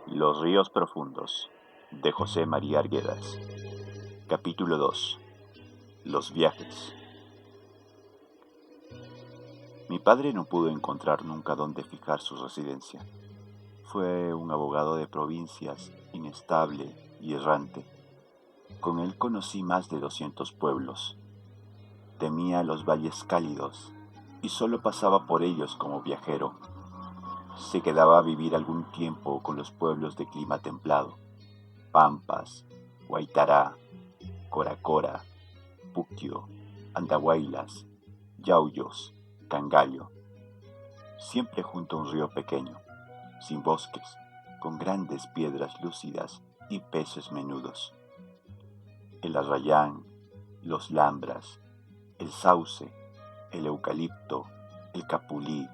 Los ríos profundos, de José María Arguedas. Capítulo 2. Los viajes. Mi padre no pudo encontrar nunca dónde fijar su residencia. Fue un abogado de provincias, inestable y errante. Con él conocí más de 200 pueblos. Temía los valles cálidos y solo pasaba por ellos como viajero. Se quedaba a vivir algún tiempo con los pueblos de clima templado: Pampas, Huaytará, Coracora, Puquio, Andahuaylas, Yauyos, Cangallo, siempre junto a un río pequeño, sin bosques, con grandes piedras lúcidas y peces menudos. El arrayán, los lambras, el sauce, el eucalipto, el capulí,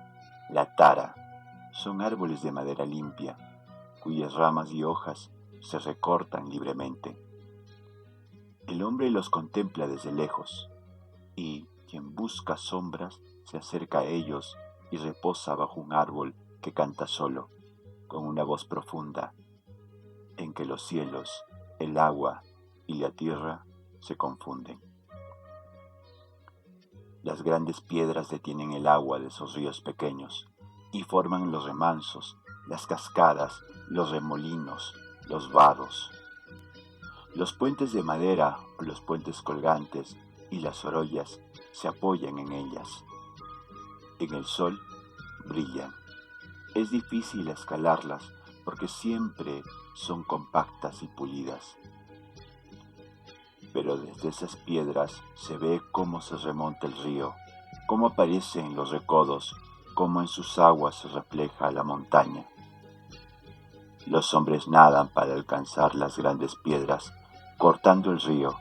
la tara, son árboles de madera limpia, cuyas ramas y hojas se recortan libremente. El hombre los contempla desde lejos, y quien busca sombras se acerca a ellos y reposa bajo un árbol que canta solo, con una voz profunda, en que los cielos, el agua y la tierra se confunden. Las grandes piedras detienen el agua de esos ríos pequeños y forman los remansos, las cascadas, los remolinos, los vados. Los puentes de madera o los puentes colgantes y las orollas se apoyan en ellas. En el sol brillan. Es difícil escalarlas porque siempre son compactas y pulidas. Pero desde esas piedras se ve cómo se remonta el río, cómo aparece en los recodos, cómo en sus aguas se refleja la montaña. Los hombres nadan para alcanzar las grandes piedras, cortando el río,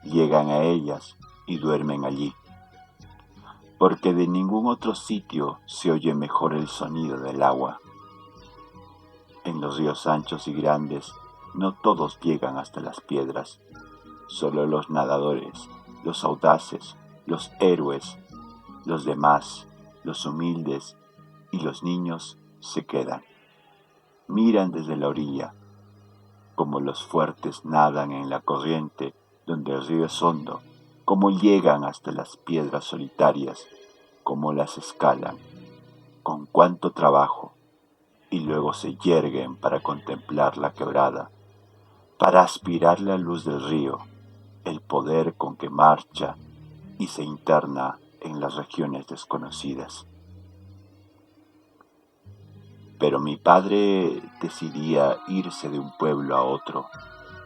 llegan a ellas y duermen allí, porque de ningún otro sitio se oye mejor el sonido del agua. En los ríos anchos y grandes no todos llegan hasta las piedras, solo los nadadores, los audaces, los héroes, los demás, los humildes y los niños se quedan. Miran desde la orilla, como los fuertes nadan en la corriente donde el río es hondo, cómo llegan hasta las piedras solitarias, cómo las escalan, con cuánto trabajo, y luego se yerguen para contemplar la quebrada, para aspirar la luz del río, el poder con que marcha y se interna en las regiones desconocidas. Pero mi padre decidía irse de un pueblo a otro,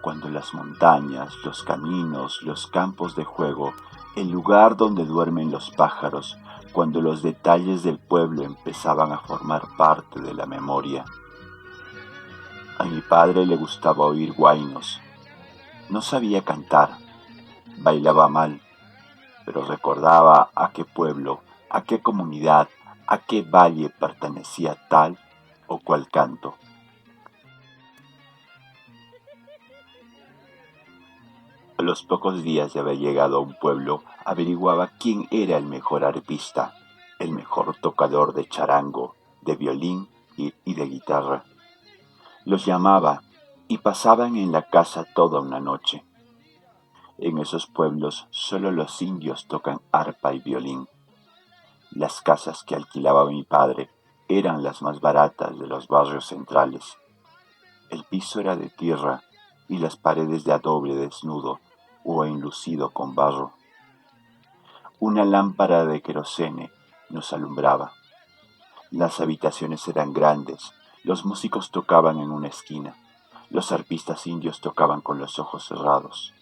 cuando las montañas, los caminos, los campos de juego, el lugar donde duermen los pájaros, cuando los detalles del pueblo empezaban a formar parte de la memoria. A mi padre le gustaba oír huaynos. No sabía cantar, bailaba mal, pero recordaba a qué pueblo, a qué comunidad, a qué valle pertenecía tal o cual canto. A los pocos días de haber llegado a un pueblo, averiguaba quién era el mejor arpista, el mejor tocador de charango, de violín y de guitarra. Los llamaba y pasaban en la casa toda una noche. En esos pueblos solo los indios tocan arpa y violín. Las casas que alquilaba mi padre eran las más baratas de los barrios centrales. El piso era de tierra y las paredes de adobe desnudo o enlucido con barro. Una lámpara de querosene nos alumbraba. Las habitaciones eran grandes, los músicos tocaban en una esquina, los arpistas indios tocaban con los ojos cerrados.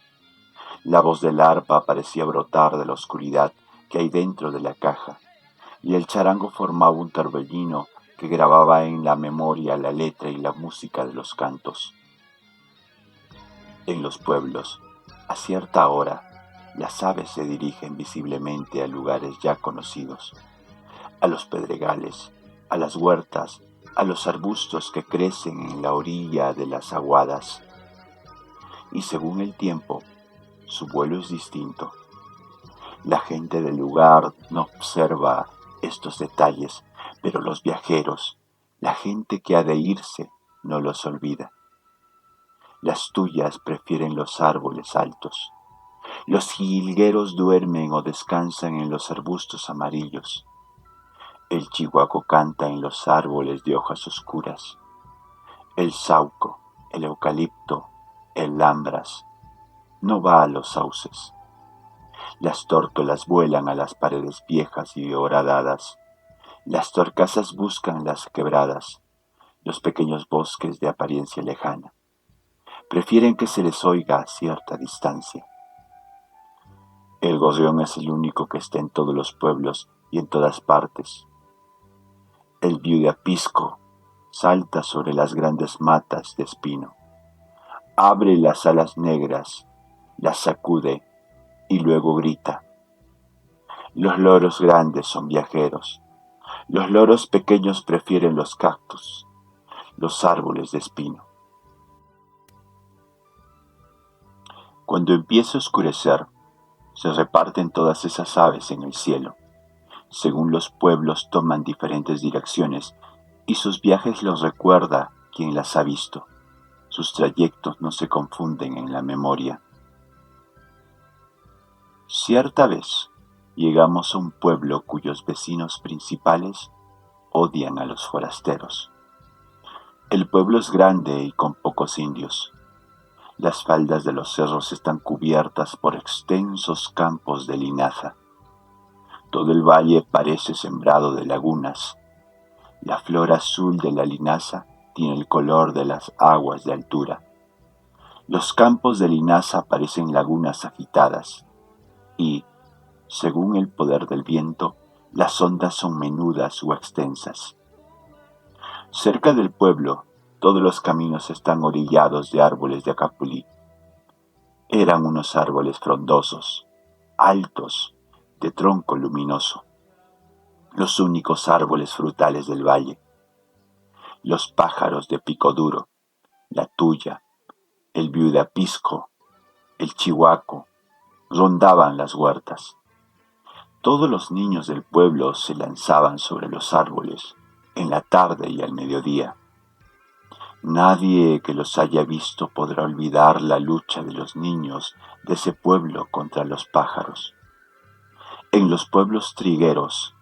La voz del arpa parecía brotar de la oscuridad que hay dentro de la caja, y el charango formaba un torbellino que grababa en la memoria la letra y la música de los cantos. En los pueblos, a cierta hora, las aves se dirigen visiblemente a lugares ya conocidos, a los pedregales, a las huertas, a los arbustos que crecen en la orilla de las aguadas. Y según el tiempo, su vuelo es distinto. La gente del lugar no observa estos detalles, pero los viajeros, la gente que ha de irse, no los olvida. Las tuyas prefieren los árboles altos. Los jilgueros duermen o descansan en los arbustos amarillos. El chihuaco canta en los árboles de hojas oscuras. El sauco, el eucalipto, el lambras, no va a los sauces. Las tórtolas vuelan a las paredes viejas y horadadas. Las torcasas buscan las quebradas, los pequeños bosques de apariencia lejana. Prefieren que se les oiga a cierta distancia. El gorrión es el único que está en todos los pueblos y en todas partes. El viudapisco salta sobre las grandes matas de espino. Abre las alas negras, las sacude y luego grita. Los loros grandes son viajeros. Los loros pequeños prefieren los cactus, los árboles de espino. Cuando empieza a oscurecer, se reparten todas esas aves en el cielo. Según los pueblos toman diferentes direcciones y sus viajes los recuerda quien las ha visto. Sus trayectos no se confunden en la memoria. Cierta vez llegamos a un pueblo cuyos vecinos principales odian a los forasteros. El pueblo es grande y con pocos indios. Las faldas de los cerros están cubiertas por extensos campos de linaza. Todo el valle parece sembrado de lagunas. La flor azul de la linaza tiene el color de las aguas de altura. Los campos de linaza parecen lagunas agitadas y, según el poder del viento, las ondas son menudas o extensas. Cerca del pueblo, todos los caminos están orillados de árboles de acapulí. Eran unos árboles frondosos, altos, de tronco luminoso, los únicos árboles frutales del valle. Los pájaros de pico duro, la tuya, el viudapisco, el chihuaco, rondaban las huertas. Todos los niños del pueblo se lanzaban sobre los árboles, en la tarde y al mediodía. Nadie que los haya visto podrá olvidar la lucha de los niños de ese pueblo contra los pájaros. En los pueblos trigueros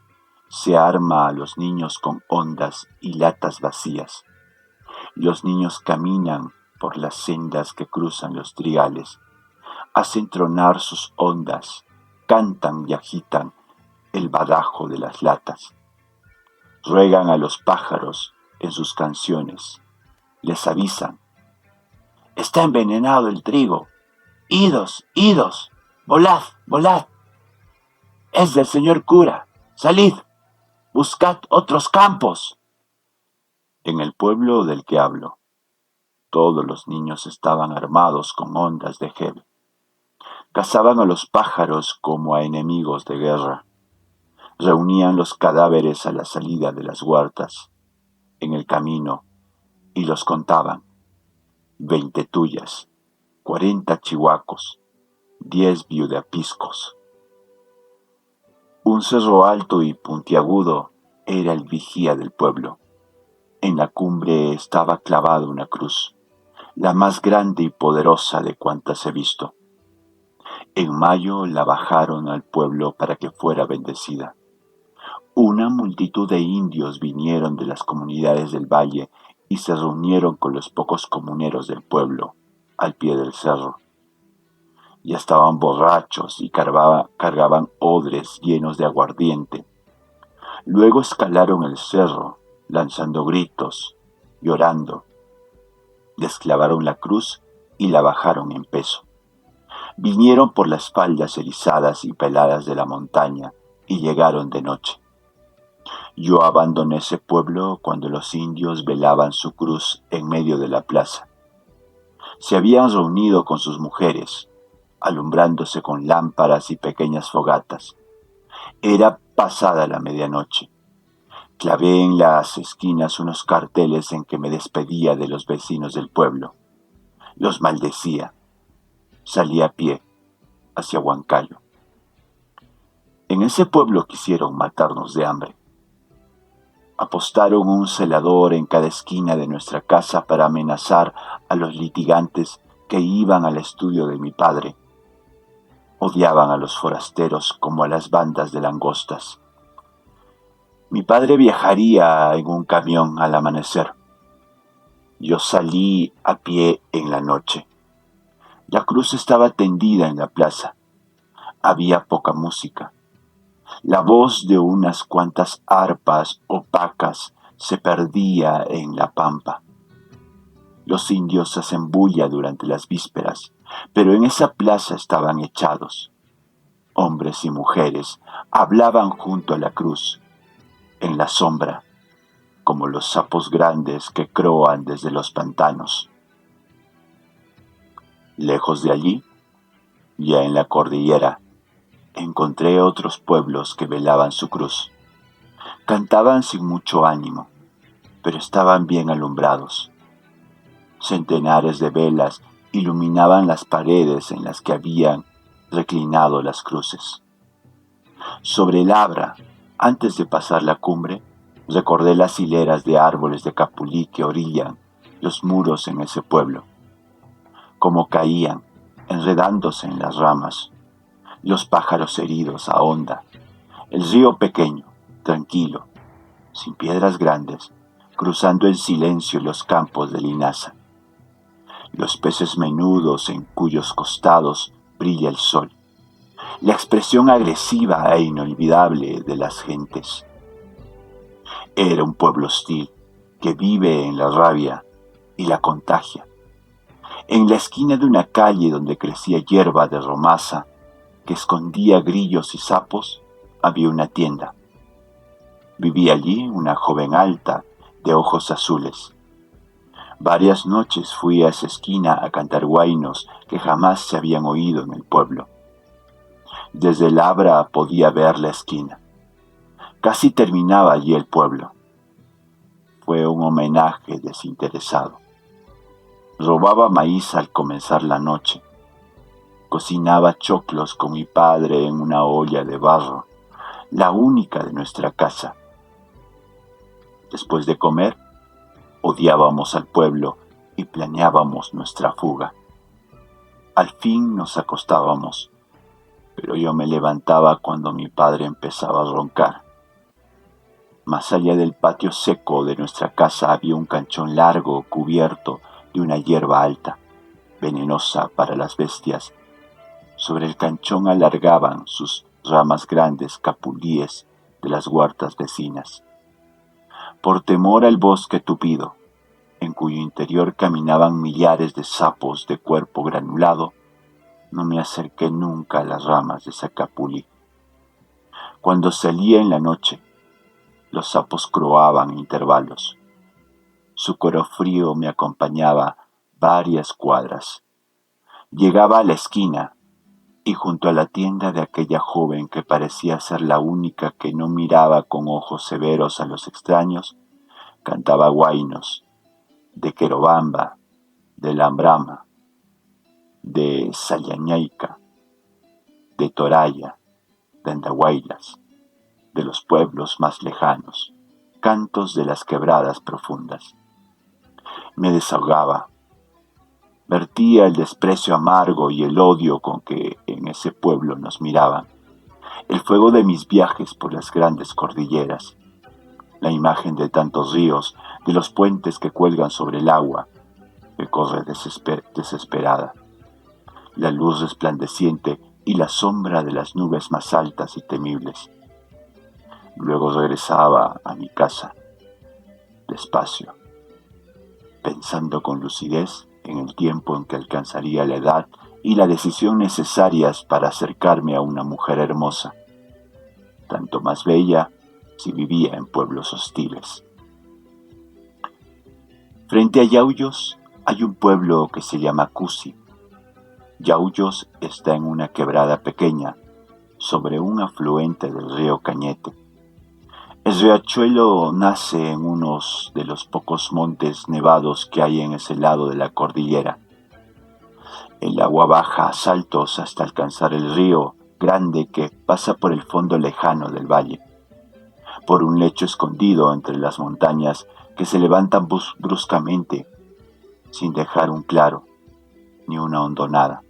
se arma a los niños con hondas y latas vacías. Los niños caminan por las sendas que cruzan los trigales, hacen tronar sus hondas, cantan y agitan el badajo de las latas. Ruegan a los pájaros en sus canciones. Les avisan: está envenenado el trigo. Idos, idos, volad, volad. Es del señor cura. Salid, buscad otros campos. En el pueblo del que hablo, todos los niños estaban armados con hondas de jeve. Cazaban a los pájaros como a enemigos de guerra. Reunían los cadáveres a la salida de las huertas, en el camino, y los contaban: 20 tuyas, 40 chihuacos, 10 viudapiscos. Un cerro alto y puntiagudo era el vigía del pueblo. En la cumbre estaba clavada una cruz, la más grande y poderosa de cuantas he visto. En mayo la bajaron al pueblo para que fuera bendecida. Una multitud de indios vinieron de las comunidades del valle y se reunieron con los pocos comuneros del pueblo, al pie del cerro. Ya estaban borrachos y cargaban odres llenos de aguardiente. Luego escalaron el cerro, lanzando gritos, llorando. Desclavaron la cruz y la bajaron en peso. Vinieron por las faldas erizadas y peladas de la montaña y llegaron de noche. Yo abandoné ese pueblo cuando los indios velaban su cruz en medio de la plaza. Se habían reunido con sus mujeres, alumbrándose con lámparas y pequeñas fogatas. Era pasada la medianoche. Clavé en las esquinas unos carteles en que me despedía de los vecinos del pueblo. Los maldecía. Salí a pie hacia Huancayo. En ese pueblo quisieron matarnos de hambre. Apostaron un celador en cada esquina de nuestra casa para amenazar a los litigantes que iban al estudio de mi padre. Odiaban a los forasteros como a las bandas de langostas. Mi padre viajaría en un camión al amanecer. Yo salí a pie en la noche. La cruz estaba tendida en la plaza. Había poca música. La voz de unas cuantas arpas opacas se perdía en la pampa. Los indios hacen bulla durante las vísperas, pero en esa plaza estaban echados. Hombres y mujeres hablaban junto a la cruz, en la sombra, como los sapos grandes que croan desde los pantanos. Lejos de allí, ya en la cordillera, encontré otros pueblos que velaban su cruz. Cantaban sin mucho ánimo, pero estaban bien alumbrados. Centenares de velas iluminaban las paredes en las que habían reclinado las cruces. Sobre el Abra, antes de pasar la cumbre, recordé las hileras de árboles de capulí que orillan los muros en ese pueblo, como caían, enredándose en las ramas, los pájaros heridos a honda, el río pequeño, tranquilo, sin piedras grandes, cruzando en silencio los campos de linaza, los peces menudos en cuyos costados brilla el sol, la expresión agresiva e inolvidable de las gentes. Era un pueblo hostil que vive en la rabia y la contagia. En la esquina de una calle donde crecía hierba de romaza que escondía grillos y sapos, había una tienda. Vivía allí una joven alta, de ojos azules. Varias noches fui a esa esquina a cantar huaynos que jamás se habían oído en el pueblo. Desde el Abra podía ver la esquina. Casi terminaba allí el pueblo. Fue un homenaje desinteresado. Robaba maíz al comenzar la noche. Cocinaba choclos con mi padre en una olla de barro, la única de nuestra casa. Después de comer, odiábamos al pueblo y planeábamos nuestra fuga. Al fin nos acostábamos, pero yo me levantaba cuando mi padre empezaba a roncar. Más allá del patio seco de nuestra casa había un canchón largo cubierto de una hierba alta, venenosa para las bestias. Sobre el canchón alargaban sus ramas grandes capulíes de las huertas vecinas. Por temor al bosque tupido, en cuyo interior caminaban millares de sapos de cuerpo granulado, no me acerqué nunca a las ramas de esa capulí. Cuando salía en la noche, los sapos croaban a intervalos. Su coro frío me acompañaba varias cuadras. Llegaba a la esquina y junto a la tienda de aquella joven que parecía ser la única que no miraba con ojos severos a los extraños, cantaba huaynos de Querobamba, de Lambrama, de Sayañaica, de Toraya, de Andahuaylas, de los pueblos más lejanos, cantos de las quebradas profundas. Me desahogaba, vertía el desprecio amargo y el odio con que en ese pueblo nos miraban, el fuego de mis viajes por las grandes cordilleras, la imagen de tantos ríos, de los puentes que cuelgan sobre el agua, que corre desesperada, la luz resplandeciente y la sombra de las nubes más altas y temibles. Luego regresaba a mi casa, despacio, pensando con lucidez en el tiempo en que alcanzaría la edad y la decisión necesarias para acercarme a una mujer hermosa, tanto más bella si vivía en pueblos hostiles. Frente a Yauyos hay un pueblo que se llama Cusi. Yauyos está en una quebrada pequeña, sobre un afluente del río Cañete. El riachuelo nace en uno de los pocos montes nevados que hay en ese lado de la cordillera. El agua baja a saltos hasta alcanzar el río grande que pasa por el fondo lejano del valle. por un lecho escondido entre las montañas que se levantan bruscamente, sin dejar un claro ni una hondonada.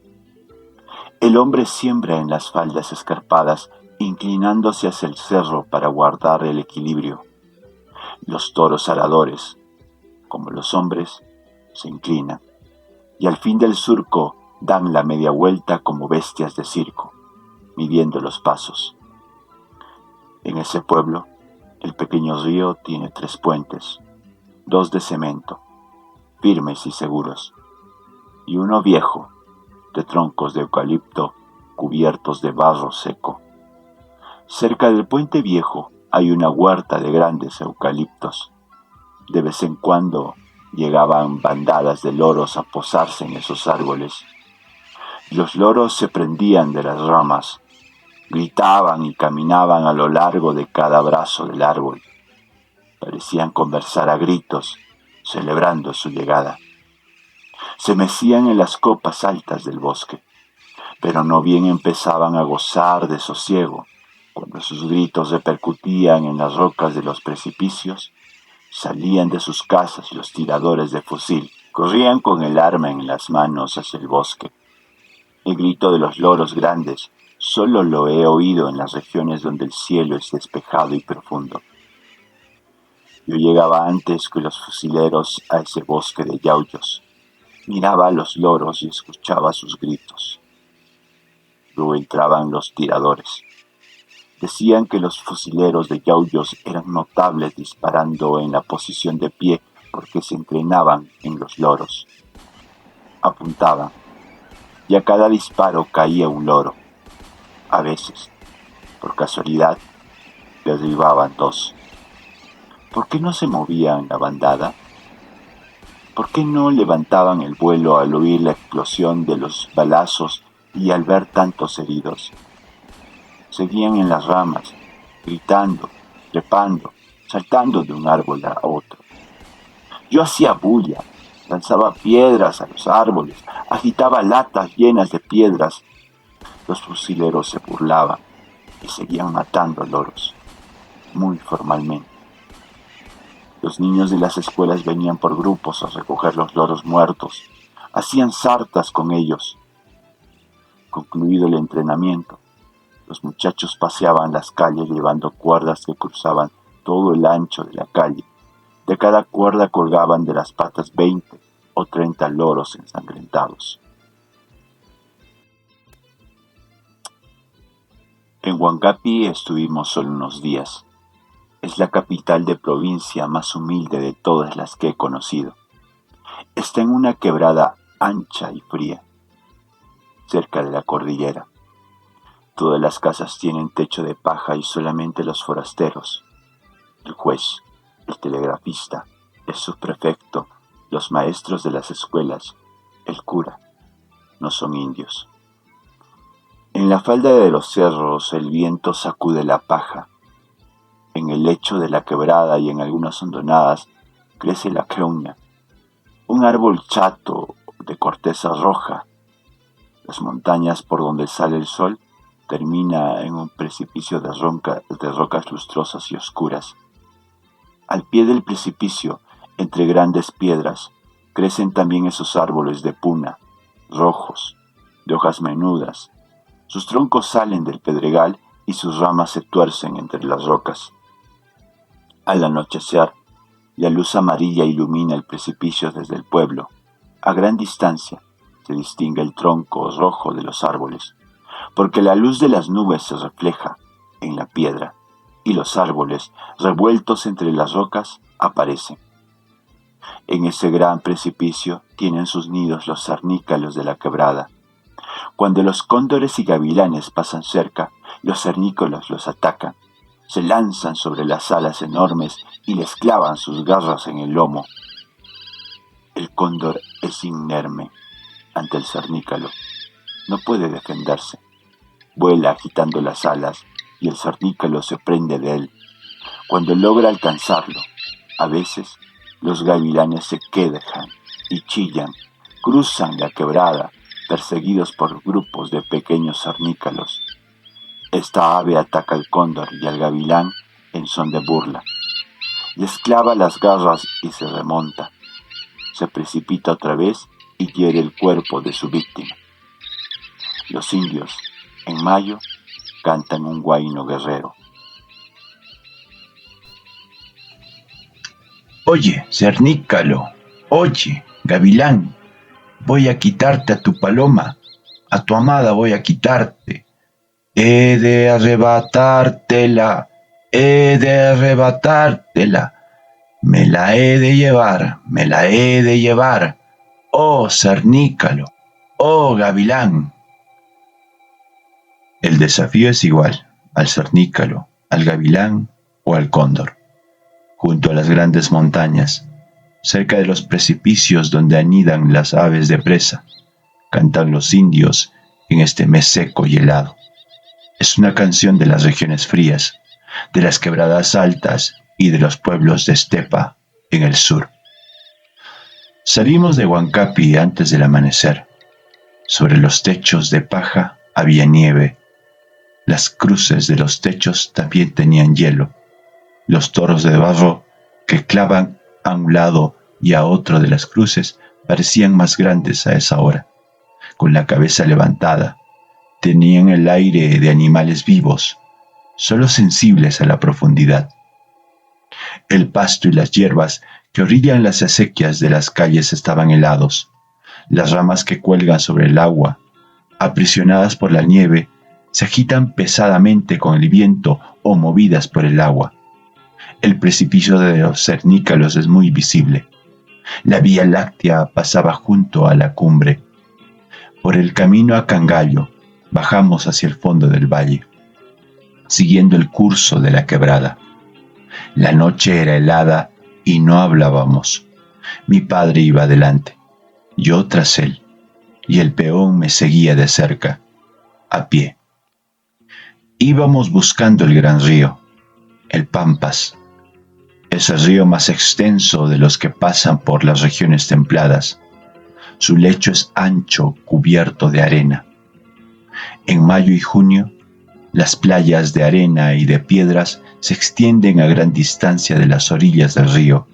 El hombre siembra en las faldas escarpadas, inclinándose hacia el cerro para guardar el equilibrio. Los toros aradores, como los hombres, se inclinan, y al fin del surco dan la media vuelta como bestias de circo, midiendo los pasos. En ese pueblo, el pequeño río tiene 3 puentes, 2 de cemento, firmes y seguros, y uno viejo, de troncos de eucalipto cubiertos de barro seco. Cerca del puente viejo hay una huerta de grandes eucaliptos. De vez en cuando llegaban bandadas de loros a posarse en esos árboles. Los loros se prendían de las ramas, gritaban y caminaban a lo largo de cada brazo del árbol. Parecían conversar a gritos, celebrando su llegada. Se mecían en las copas altas del bosque, pero no bien empezaban a gozar de sosiego, cuando sus gritos repercutían en las rocas de los precipicios, salían de sus casas los tiradores de fusil, corrían con el arma en las manos hacia el bosque. El grito de los loros grandes solo lo he oído en las regiones donde el cielo es despejado y profundo. Yo llegaba antes que los fusileros a ese bosque de yauyos. Miraba a los loros y escuchaba sus gritos. Luego entraban los tiradores. Decían que los fusileros de yauyos eran notables disparando en la posición de pie porque se entrenaban en los loros. Apuntaban, y a cada disparo caía un loro. A veces, por casualidad, derribaban 2. ¿Por qué no se movían la bandada? ¿Por qué no levantaban el vuelo al oír la explosión de los balazos y al ver tantos heridos? Seguían en las ramas, gritando, trepando, saltando de un árbol a otro. Yo hacía bulla, lanzaba piedras a los árboles, agitaba latas llenas de piedras. Los fusileros se burlaban y seguían matando loros, muy formalmente. Los niños de las escuelas venían por grupos a recoger los loros muertos, hacían sartas con ellos. Concluido el entrenamiento, los muchachos paseaban las calles llevando cuerdas que cruzaban todo el ancho de la calle. De cada cuerda colgaban de las patas 20 o 30 loros ensangrentados. En Huancapi estuvimos solo unos días. Es la capital de provincia más humilde de todas las que he conocido. Está en una quebrada ancha y fría, cerca de la cordillera. Todas las casas tienen techo de paja y solamente los forasteros, el juez, el telegrafista, el subprefecto, los maestros de las escuelas, el cura, no son indios. En la falda de los cerros el viento sacude la paja. En el lecho de la quebrada y en algunas hondonadas crece la creuña, un árbol chato de corteza roja. Las montañas por donde sale el sol termina en un precipicio de rocas lustrosas y oscuras. Al pie del precipicio, entre grandes piedras, crecen también esos árboles de puna, rojos, de hojas menudas. Sus troncos salen del pedregal y sus ramas se tuercen entre las rocas. Al anochecer, la luz amarilla ilumina el precipicio desde el pueblo. A gran distancia se distingue el tronco rojo de los árboles, porque la luz de las nubes se refleja en la piedra y los árboles, revueltos entre las rocas, aparecen. En ese gran precipicio tienen sus nidos los cernícalos de la quebrada. Cuando los cóndores y gavilanes pasan cerca, los cernícalos los atacan. Se lanzan sobre las alas enormes y les clavan sus garras en el lomo. El cóndor es inerme ante el cernícalo. No puede defenderse. Vuela agitando las alas y el cernícalo se prende de él. Cuando logra alcanzarlo, a veces los gavilanes se quejan y chillan, cruzan la quebrada, perseguidos por grupos de pequeños cernícalos. Esta ave ataca al cóndor y al gavilán en son de burla. Les clava las garras y se remonta. Se precipita otra vez y hiere el cuerpo de su víctima. Los indios, en mayo, cantan un huayno guerrero. Oye, cernícalo, oye, gavilán, voy a quitarte a tu paloma, a tu amada voy a quitarte. He de arrebatártela, he de arrebatártela. Me la he de llevar, me la he de llevar. Oh, cernícalo, oh, gavilán. El desafío es igual al cernícalo, al gavilán o al cóndor. Junto a las grandes montañas, cerca de los precipicios donde anidan las aves de presa, cantan los indios en este mes seco y helado. Es una canción de las regiones frías, de las quebradas altas y de los pueblos de estepa en el sur. Salimos de Huancapi antes del amanecer. Sobre los techos de paja había nieve. Las cruces de los techos también tenían hielo. Los toros de barro que clavan a un lado y a otro de las cruces parecían más grandes a esa hora. Con la cabeza levantada, tenían el aire de animales vivos, solo sensibles a la profundidad. El pasto y las hierbas que orillan las acequias de las calles estaban helados. Las ramas que cuelgan sobre el agua, aprisionadas por la nieve, se agitan pesadamente con el viento o movidas por el agua. El precipicio de los cernícalos es muy visible. La Vía Láctea pasaba junto a la cumbre. Por el camino a Cangallo bajamos hacia el fondo del valle, siguiendo el curso de la quebrada. La noche era helada y no hablábamos. Mi padre iba adelante, yo tras él, y el peón me seguía de cerca, a pie. Íbamos buscando el gran río, el Pampas. Es el río más extenso de los que pasan por las regiones templadas. Su lecho es ancho, cubierto de arena. En mayo y junio, las playas de arena y de piedras se extienden a gran distancia de las orillas del río,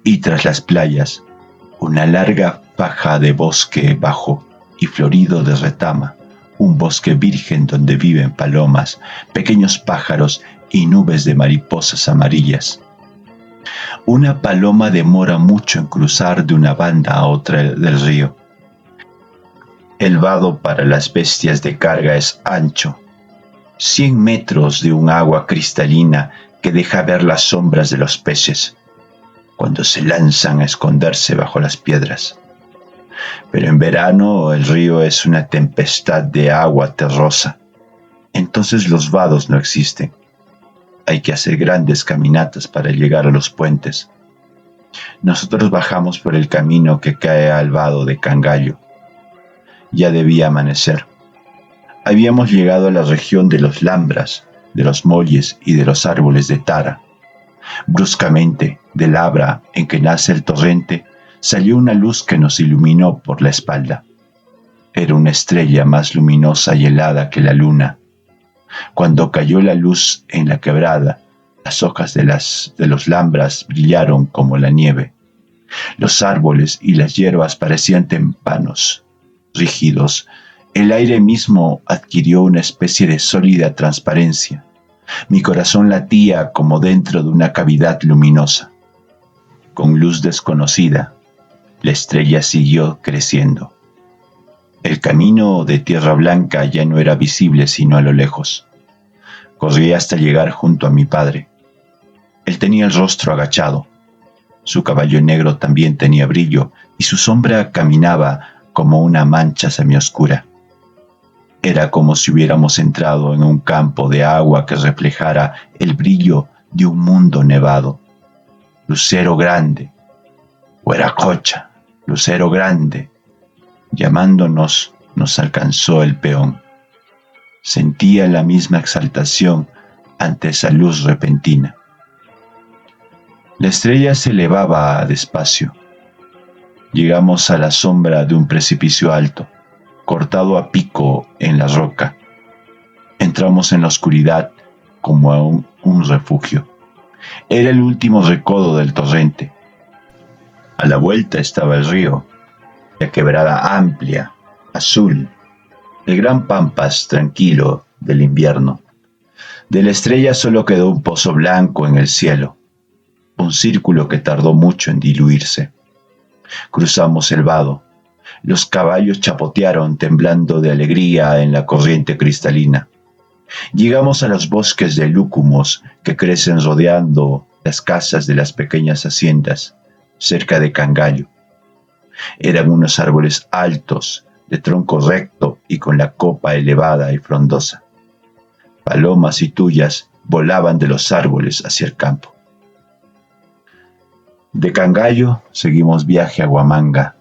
y tras las playas, una larga faja de bosque bajo y florido de retama, un bosque virgen donde viven palomas, pequeños pájaros y nubes de mariposas amarillas. Una paloma demora mucho en cruzar de una banda a otra del río. El vado para las bestias de carga es ancho, 100 metros de un agua cristalina que deja ver las sombras de los peces cuando se lanzan a esconderse bajo las piedras. Pero en verano el río es una tempestad de agua terrosa. Entonces los vados no existen. Hay que hacer grandes caminatas para llegar a los puentes. Nosotros bajamos por el camino que cae al vado de Cangallo. Ya debía amanecer. Habíamos llegado a la región de los lambras, de los molles y de los árboles de tara. Bruscamente, del abra en que nace el torrente, salió una luz que nos iluminó por la espalda. Era una estrella más luminosa y helada que la luna. Cuando cayó la luz en la quebrada, las hojas de los lambras brillaron como la nieve. Los árboles y las hierbas parecían témpanos, rígidos. El aire mismo adquirió una especie de sólida transparencia. Mi corazón latía como dentro de una cavidad luminosa. Con luz desconocida, la estrella siguió creciendo. El camino de tierra blanca ya no era visible sino a lo lejos. Corrí hasta llegar junto a mi padre. Él tenía el rostro agachado. Su caballo negro también tenía brillo y su sombra caminaba como una mancha semioscura. Era como si hubiéramos entrado en un campo de agua que reflejara el brillo de un mundo nevado. Lucero grande, Hueracocha, lucero grande. Llamándonos, nos alcanzó el peón. Sentía la misma exaltación ante esa luz repentina. La estrella se elevaba despacio. Llegamos a la sombra de un precipicio alto, cortado a pico en la roca. Entramos en la oscuridad como a un refugio. Era el último recodo del torrente. A la vuelta estaba el río, la quebrada amplia, azul, el gran pampas tranquilo del invierno. De la estrella solo quedó un pozo blanco en el cielo, un círculo que tardó mucho en diluirse. Cruzamos el vado. Los caballos chapotearon temblando de alegría en la corriente cristalina. Llegamos a los bosques de lúcumos que crecen rodeando las casas de las pequeñas haciendas, cerca de Cangallo. Eran unos árboles altos, de tronco recto y con la copa elevada y frondosa. Palomas y tuyas volaban de los árboles hacia el campo. De Cangallo seguimos viaje a Huamanga,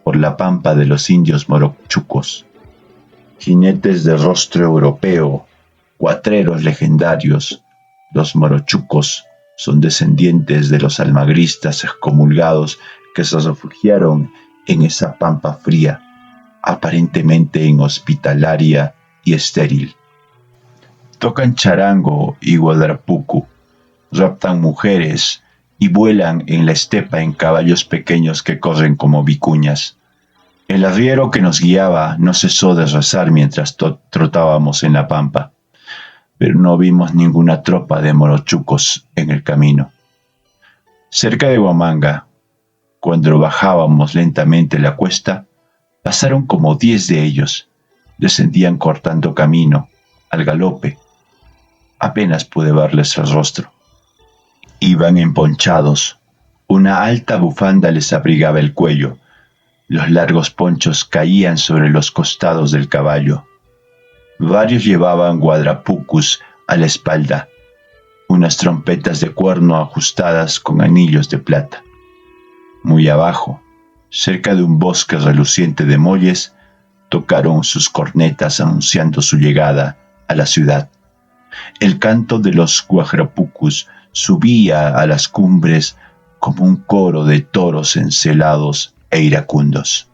por la pampa de los indios morochucos, jinetes de rostro europeo, cuatreros legendarios. Los morochucos son descendientes de los almagristas excomulgados que se refugiaron en esa pampa fría, aparentemente inhospitalaria y estéril. Tocan charango y guadrapucu, raptan mujeres y vuelan en la estepa en caballos pequeños que corren como vicuñas. El arriero que nos guiaba no cesó de rezar mientras trotábamos en la pampa, pero no vimos ninguna tropa de morochucos en el camino. Cerca de Huamanga, cuando bajábamos lentamente la cuesta, pasaron como 10 de ellos. Descendían cortando camino, al galope. Apenas pude verles el rostro. Iban emponchados. Una alta bufanda les abrigaba el cuello. Los largos ponchos caían sobre los costados del caballo. Varios llevaban guadrapucus a la espalda, unas trompetas de cuerno ajustadas con anillos de plata. Muy abajo, cerca de un bosque reluciente de molles, tocaron sus cornetas anunciando su llegada a la ciudad. El canto de los guadrapucus subía a las cumbres como un coro de toros encelados e iracundos.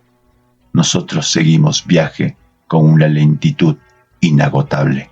Nosotros seguimos viaje con una lentitud inagotable.